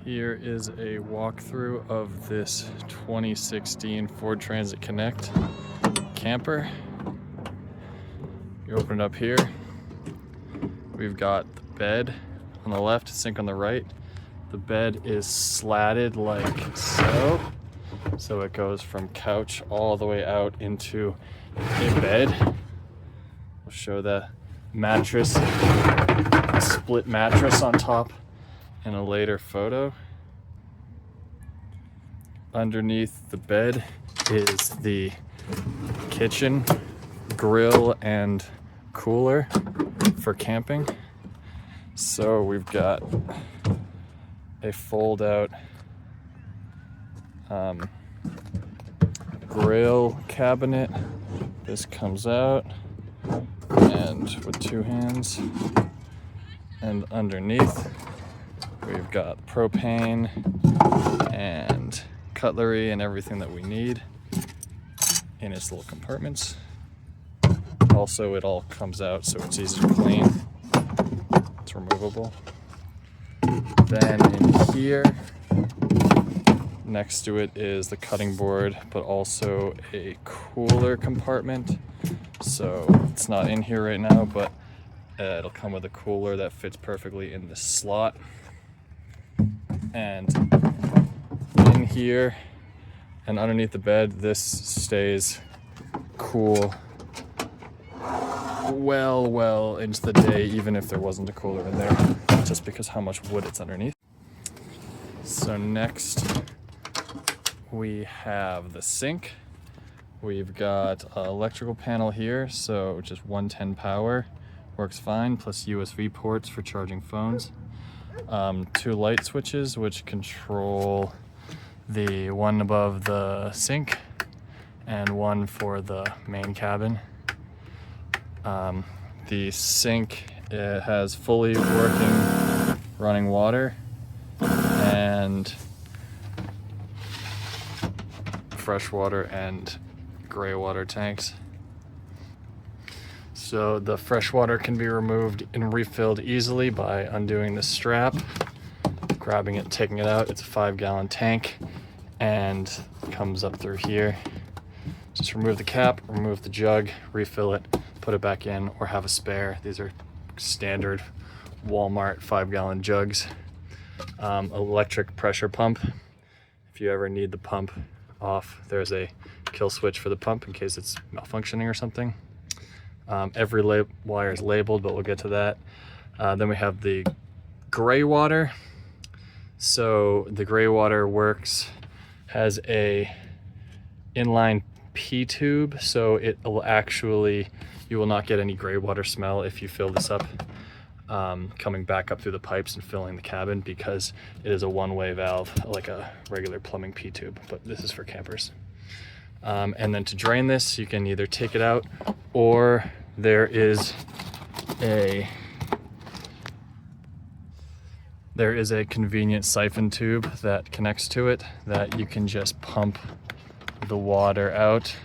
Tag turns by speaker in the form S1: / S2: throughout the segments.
S1: Here is a walkthrough of this 2016 Ford Transit Connect camper. You open it up here. We've got the bed on the left, sink on the right. The bed is slatted like so. So it goes from couch all the way out into a bed. We'll show the mattress, a split mattress on top in a later photo. Underneath the bed is the kitchen, grill, and cooler for camping. So we've got a fold-out grill cabinet. This comes out and with two hands, and underneath we've got propane and cutlery and everything that we need in its little compartments. Also, it all comes out so it's easy to clean. It's removable. Then in here, next to it is the cutting board, but also a cooler compartment. So it's not in here right now, but it'll come with a cooler that fits perfectly in the slot. And in here and underneath the bed, this stays cool well into the day, even if there wasn't a cooler in there, just because how much wood it's underneath. So next we have the sink. We've got an electrical panel here, so just 110 power, works fine, plus USB ports for charging phones. Two light switches which control the one above the sink and one for the main cabin. The sink, it has fully working running water and freshwater and gray water tanks. So the fresh water can be removed and refilled easily by undoing the strap, grabbing it, taking it out. It's a 5-gallon tank and comes up through here. Just remove the cap, remove the jug, refill it, put it back in, or have a spare. These are standard Walmart 5-gallon jugs. Electric pressure pump. If you ever need the pump off, there's a kill switch for the pump in case it's malfunctioning or something. Every wire is labeled, but we'll get to that. Then we have the gray water. So the gray water has a inline P tube, so it will actually, you will not get any gray water smell if you fill this up, coming back up through the pipes and filling the cabin, because it is a one-way valve like a regular plumbing P tube, but this is for campers. And then to drain this, you can either take it out, or there is a convenient siphon tube that connects to it that you can just pump the water out,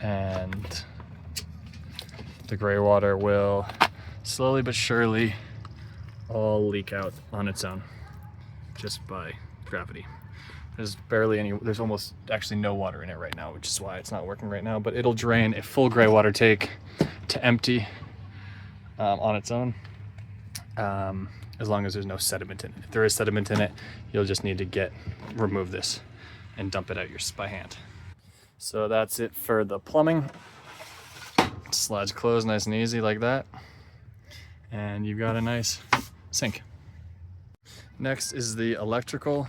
S1: and the gray water will slowly but surely all leak out on its own just by gravity. There's almost actually no water in it right now, which is why it's not working right now, but it'll drain a full gray water tank to empty on its own, as long as there's no sediment in it. If there is sediment in it, you'll just need to remove this and dump it out by hand. So that's it for the plumbing. Slides closed nice and easy like that, and you've got a nice sink. Next is the electrical.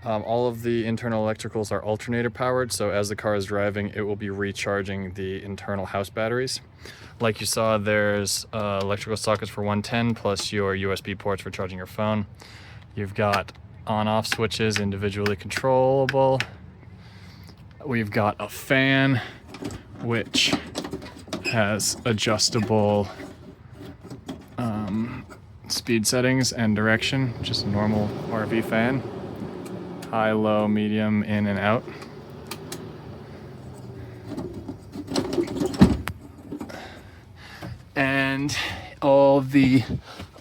S1: All of the internal electricals are alternator powered, so as the car is driving, it will be recharging the internal house batteries. Like you saw, there's electrical sockets for 110 plus your USB ports for charging your phone. You've got on-off switches, individually controllable. We've got a fan which has adjustable speed settings and direction, just a normal RV fan. High, low, medium, in and out. And all the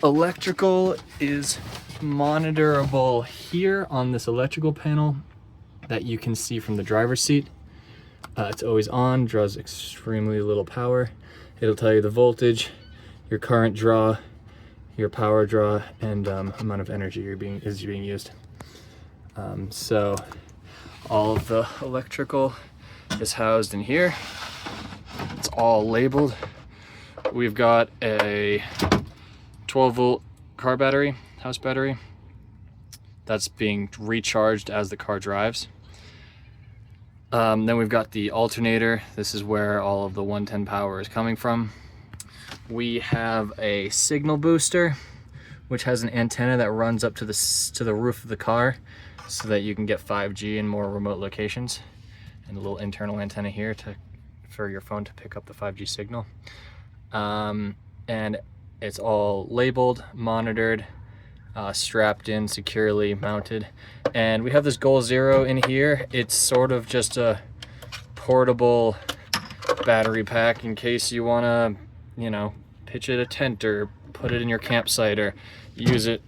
S1: electrical is monitorable here on this electrical panel that you can see from the driver's seat. It's always on, draws extremely little power. It'll tell you the voltage, your current draw, your power draw, and amount of energy is being used. So all of the electrical is housed in here. It's all labeled. We've got a 12-volt car battery, house battery, that's being recharged as the car drives. Then we've got the alternator. This is where all of the 110 power is coming from. We have a signal booster, which has an antenna that runs up to the roof of the car so that you can get 5G in more remote locations, and a little internal antenna here for your phone to pick up the 5G signal. And it's all labeled, monitored, strapped in, securely mounted. And we have this Goal Zero in here. It's sort of just a portable battery pack in case you want to, you know, pitch it a tent or put it in your campsite or use it,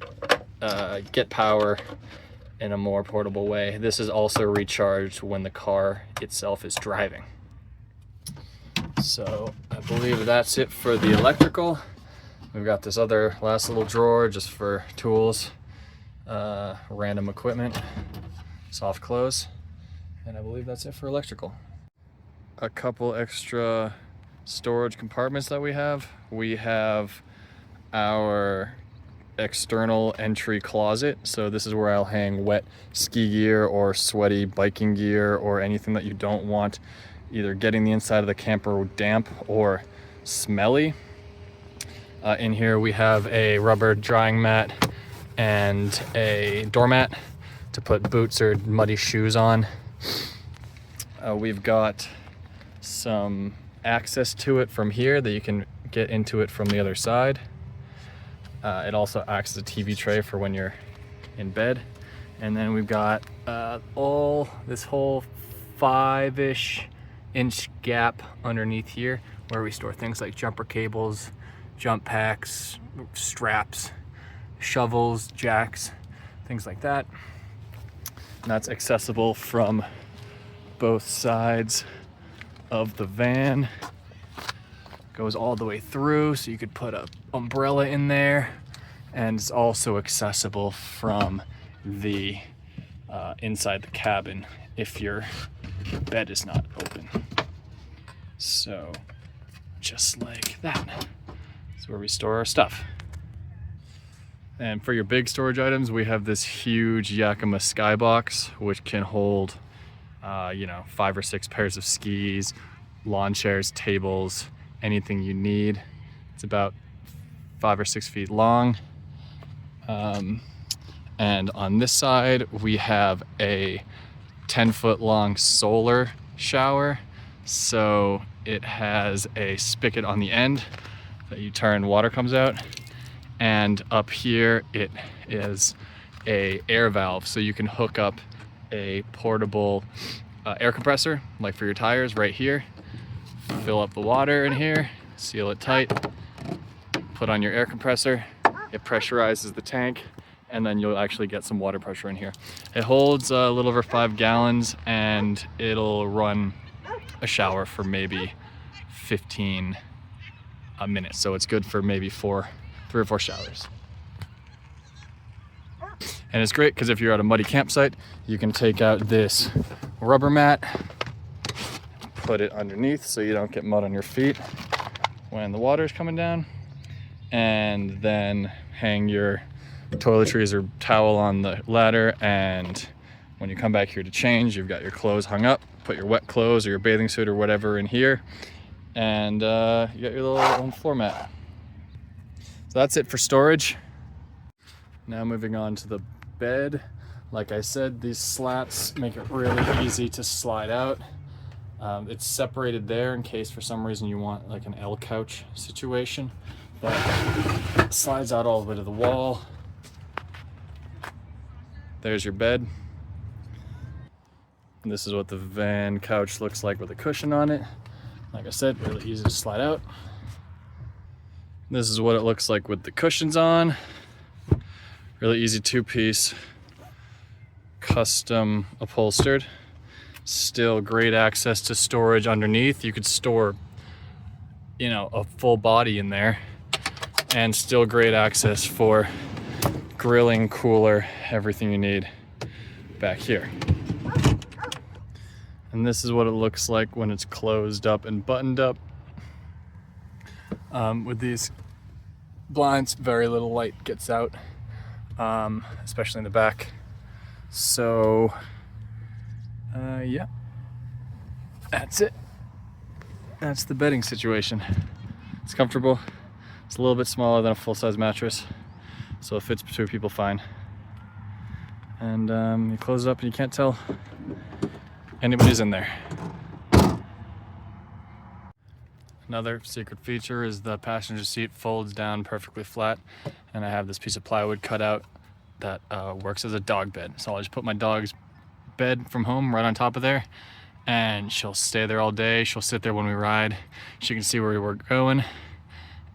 S1: get power in a more portable way. This is also recharged when the car itself is driving. So I believe that's it for the electrical. We've got this other last little drawer just for tools, random equipment, soft close, and I believe that's it for electrical. A couple extra storage compartments that we have. We have our external entry closet. So this is where I'll hang wet ski gear or sweaty biking gear or anything that you don't want either getting the inside of the camper damp or smelly. In here we have a rubber drying mat and a doormat to put boots or muddy shoes on. We've got some access to it from here that you can get into it from the other side. It also acts as a TV tray for when you're in bed. And then we've got this whole 5-ish inch gap underneath here where we store things like jumper cables, jump packs, straps, shovels, jacks, things like that. And that's accessible from both sides of the van. Goes all the way through, so you could put an umbrella in there, and it's also accessible from the inside the cabin if your bed is not open. So just like that. That's where we store our stuff. And for your big storage items, we have this huge Yakima Skybox, which can hold 5 or 6 pairs of skis, lawn chairs, tables, anything you need. It's about 5 or 6 feet long. And on this side, we have a 10-foot long solar shower. So it has a spigot on the end that you turn, water comes out. And up here, it is a air valve. So you can hook up a portable air compressor, like for your tires right here. Fill up the water in here, seal it tight, put on your air compressor. It pressurizes the tank, and then you'll actually get some water pressure in here. It holds a little over 5 gallons, and it'll run a shower for maybe 15 minutes. So it's good for maybe 3 or 4 showers. And it's great because if you're at a muddy campsite, you can take out this rubber mat, put it underneath so you don't get mud on your feet when the water is coming down, and then hang your toiletries or towel on the ladder, and when you come back here to change, you've got your clothes hung up, put your wet clothes or your bathing suit or whatever in here, and you got your little own floor mat. So that's it for storage. Now moving on to the bed. Like I said, these slats make it really easy to slide out. It's separated there in case for some reason you want like an L couch situation, but it slides out all the way to the wall. There's your bed. And this is what the van couch looks like with a cushion on it. Like I said, really easy to slide out. This is what it looks like with the cushions on. Really easy two-piece, custom upholstered. Still great access to storage underneath. You could store, you know, a full body in there, and still great access for grilling, cooler, everything you need back here. And this is what it looks like when it's closed up and buttoned up. With these blinds, very little light gets out, especially in the back. So, yeah, that's it. That's the bedding situation. It's comfortable. It's a little bit smaller than a full-size mattress, so it fits two people fine. And you close it up and you can't tell anybody's in there. Another secret feature is the passenger seat folds down perfectly flat, and I have this piece of plywood cut out that works as a dog bed. So I'll just put my dog's bed from home right on top of there, and she'll stay there all day. She'll sit there when we ride. She can see where we're going,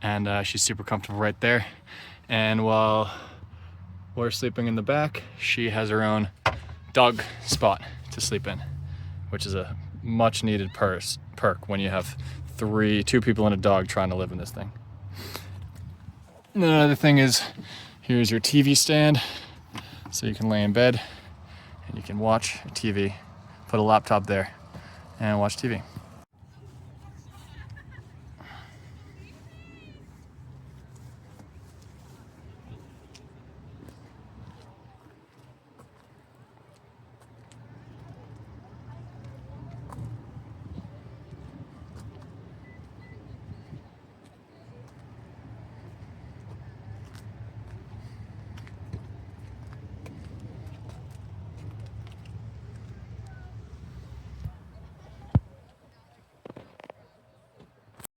S1: and she's super comfortable right there. And while we're sleeping in the back, she has her own dog spot to sleep in, which is a much needed perk when you have two people and a dog trying to live in this thing. And then another thing is, here's your TV stand, so you can lay in bed and you can watch TV, put a laptop there and watch TV.